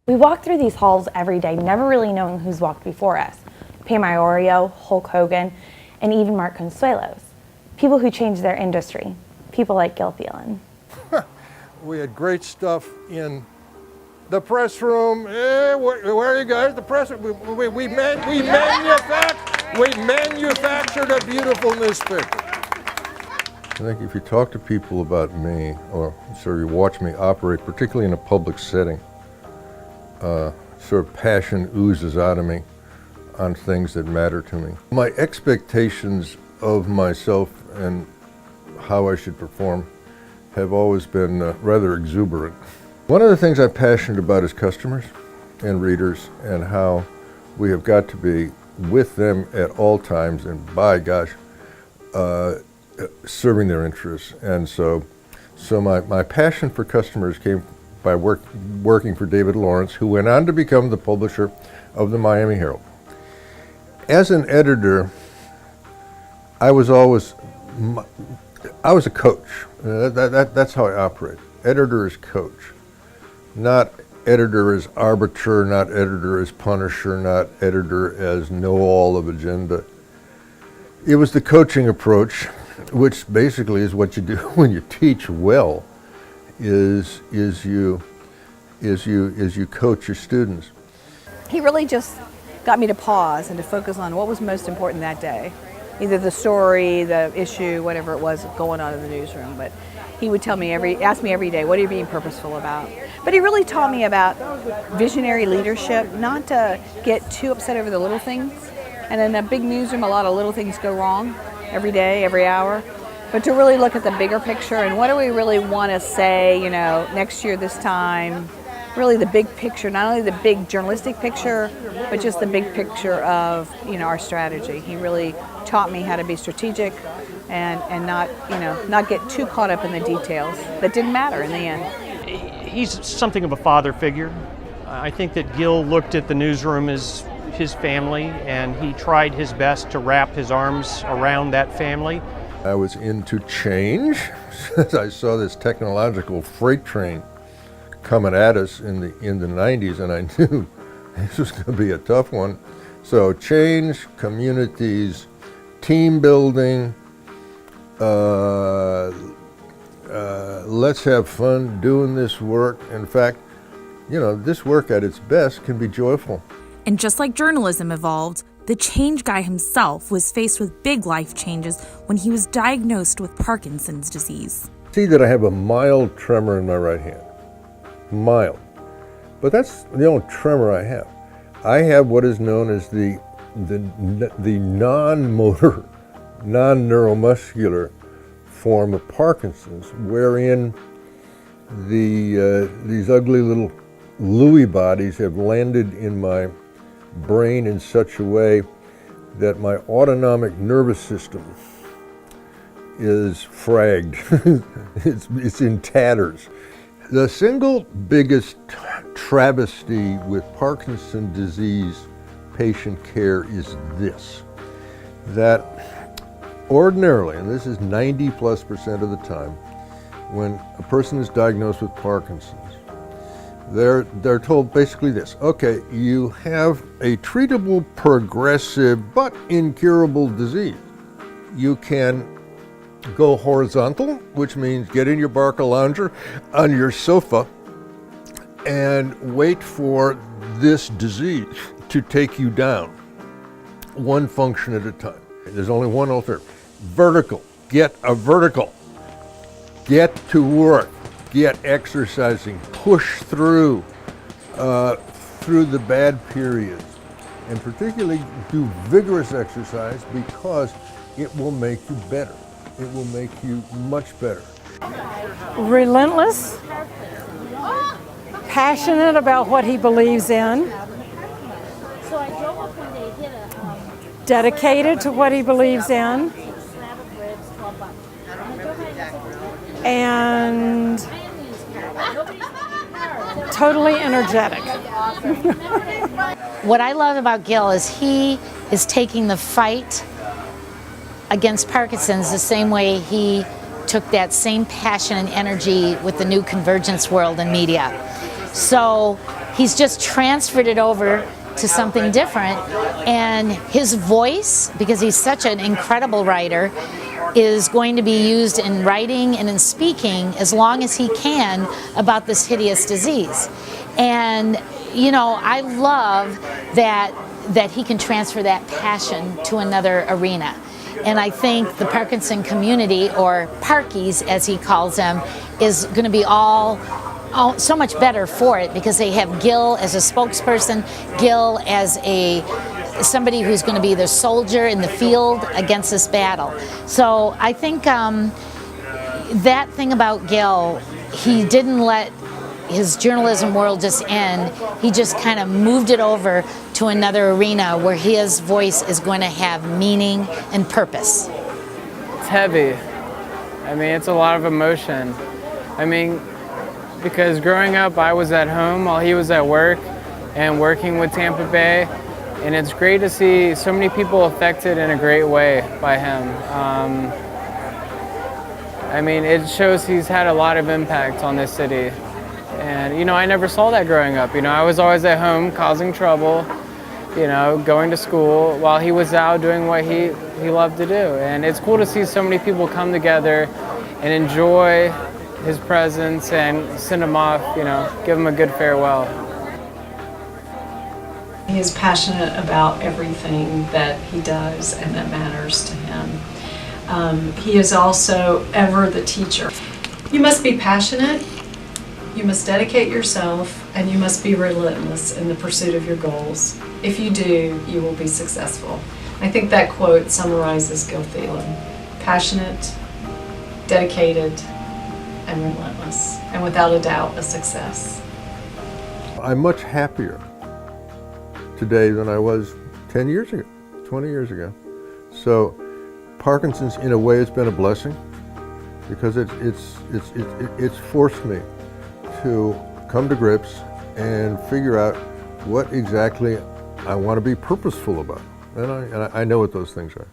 We walk through these halls every day, never really knowing who's walked before us. Pam Iorio, Hulk Hogan, and even Mark Consuelos. People who changed their industry. People like Gil Thelen. We had great stuff in the press room. Where are you guys? The press room. We manufactured a beautiful newspaper. I think if you talk to people about me, or sort of you watch me operate, particularly in a public setting, sort of passion oozes out of me on things that matter to me. My expectations of myself and how I should perform have always been rather exuberant. One of the things I'm passionate about is customers and readers, and how we have got to be with them at all times, and by gosh, serving their interests. And so my passion for customers came by working for David Lawrence, who went on to become the publisher of the Miami Herald. As an editor, I was a coach. That's how I operate. Editor is coach, not editor as arbiter, not editor as punisher, not editor as know-all of agenda. It was the coaching approach, which basically is what you do when you teach well, is you coach your students. He really just got me to pause and to focus on what was most important that day. Either the story, the issue, whatever it was going on in the newsroom. But he would ask me every day, what are you being purposeful about? But he really taught me about visionary leadership, not to get too upset over the little things. And in a big newsroom, a lot of little things go wrong every day, every hour. But to really look at the bigger picture and what do we really want to say, next year this time. Really the big picture, not only the big journalistic picture, but just the big picture of, our strategy. He really taught me how to be strategic and not get too caught up in the details that didn't matter in the end. He's something of a father figure. I think that Gil looked at the newsroom as his family, and he tried his best to wrap his arms around that family. I was into change. I saw this technological freight train coming at us in the 90s, and I knew this was going to be a tough one. So change, communities, team building, let's have fun doing this work. In fact, this work at its best can be joyful. And just like journalism evolved, the change guy himself was faced with big life changes when he was diagnosed with Parkinson's disease. See that I have a mild tremor in my right hand. Mild. But that's the only tremor I have. I have what is known as the non-motor, non-neuromuscular form of Parkinson's, wherein these ugly little Lewy bodies have landed in my brain in such a way that my autonomic nervous system is fragged. It's in tatters. The single biggest travesty with Parkinson's disease patient care is this, that ordinarily, and this is 90+% of the time, when a person is diagnosed with Parkinson's, they're told basically this: okay, you have a treatable, progressive, but incurable disease. You can go horizontal, which means get in your Barcalounger on your sofa and wait for this disease to take you down, one function at a time. There's only one alternative. Vertical. Get a vertical. Get to work. Get exercising. Push through the bad periods. And particularly do vigorous exercise, because it will make you better. It will make you much better. Relentless, passionate about what he believes in, dedicated to what he believes in, and totally energetic. What I love about Gil is he is taking the fight against Parkinson's the same way he took that same passion and energy with the new convergence world and media. So he's just transferred it over to something different, and his voice, because he's such an incredible writer, is going to be used in writing and in speaking as long as he can about this hideous disease. And you know, I love that he can transfer that passion to another arena. And I think the Parkinson community, or Parkies as he calls them, is going to be all so much better for it, because they have Gil as a spokesperson, Gil as somebody who's going to be the soldier in the field against this battle. So I think that thing about Gil, he didn't let his journalism world just end. He just kind of moved it over to another arena where his voice is going to have meaning and purpose. It's heavy. I mean, it's a lot of emotion. I mean, because growing up, I was at home while he was at work and working with Tampa Bay, and it's great to see so many people affected in a great way by him. I mean, it shows he's had a lot of impact on this city. And, you know, I never saw that growing up. You know, I was always at home causing trouble, you know, going to school while he was out doing what he loved to do. And it's cool to see so many people come together and enjoy his presence and send him off, you know, give him a good farewell. He is passionate about everything that he does and that matters to him. He is also ever the teacher. You must be passionate, you must dedicate yourself, and you must be relentless in the pursuit of your goals. If you do, you will be successful. I think that quote summarizes Gil Thelen. Passionate, dedicated, and relentless, and without a doubt, a success. I'm much happier today than I was 10 years ago, 20 years ago. So Parkinson's, in a way, has been a blessing, because it's forced me to come to grips and figure out what exactly I want to be purposeful about. And I know what those things are.